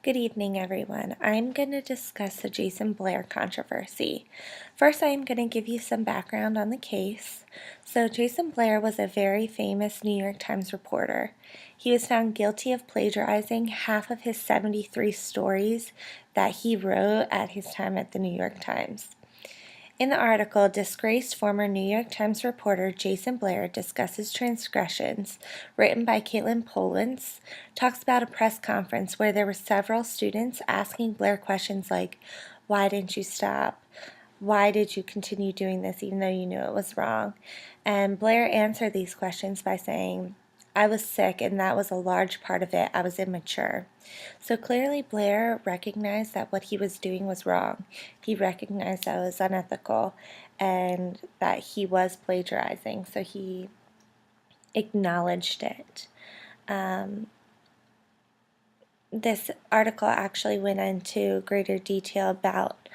Good evening, everyone. I'm going to discuss the Jason Blair controversy. First, I am going to give you some background on the case. So, Jason Blair was a very famous New York Times reporter. He was found guilty of plagiarizing half of his 73 stories that he wrote at his time at the New York Times. In the article, disgraced former New York Times reporter Jason Blair discusses transgressions, written by Caitlin Polwintz, talks about a press conference where there were several students asking Blair questions like, "Why didn't you stop? Why did you continue doing this even though you knew it was wrong?" And Blair answered these questions by saying, "I was sick, and that was a large part of it. I was immature." So clearly, Blair recognized that what he was doing was wrong. He recognized that it was unethical and that he was plagiarizing. So he acknowledged it. This article actually went into greater detail about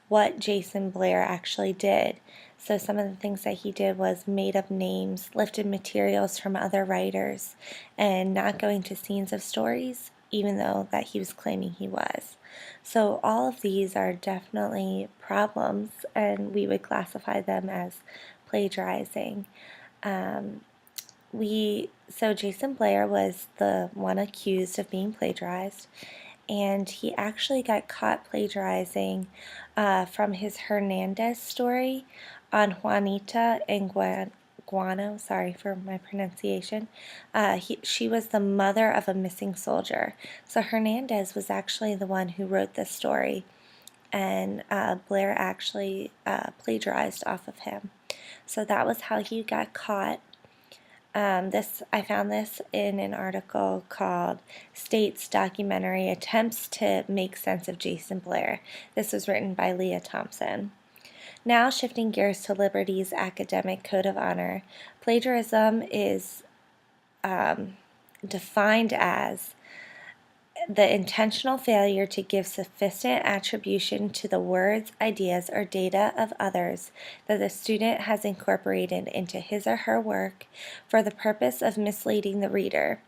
what Jason Blair actually did. So some of the things that he did was made up names, lifted materials from other writers, and not going to scenes of stories, even though that he was claiming he was. So all of these are definitely problems, and we would classify them as plagiarizing. So Jason Blair was the one accused of being plagiarized, and he actually got caught plagiarizing from his Hernandez story on Juanita and Guano. Sorry for my pronunciation. She was the mother of a missing soldier. So Hernandez was actually the one who wrote this story, and Blair actually plagiarized off of him. So that was how he got caught. I found this in an article called State's Documentary Attempts to Make Sense of Jason Blair. This was written by Leah Thompson. Now shifting gears to Liberty's Academic Code of Honor, plagiarism is defined as the intentional failure to give sufficient attribution to the words, ideas, or data of others that the student has incorporated into his or her work for the purpose of misleading the reader.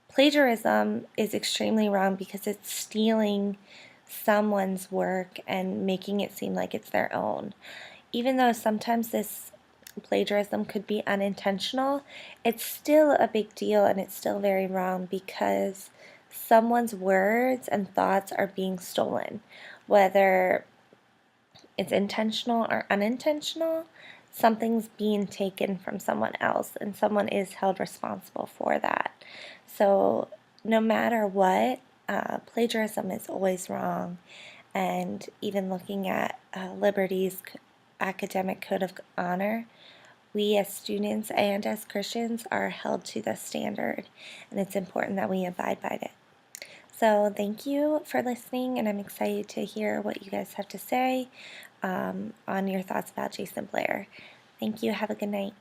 Plagiarism is extremely wrong because it's stealing someone's work and making it seem like it's their own. Even though sometimes this plagiarism could be unintentional, it's still a big deal and it's still very wrong because someone's words and thoughts are being stolen. Whether it's intentional or unintentional, something's being taken from someone else and someone is held responsible for that. So, no matter what, plagiarism is always wrong. And even looking at Liberty's Academic Code of Honor, we as students and as Christians are held to the standard, and it's important that we abide by it. So thank you for listening, and I'm excited to hear what you guys have to say on your thoughts about Jason Blair. Thank you. Have a good night.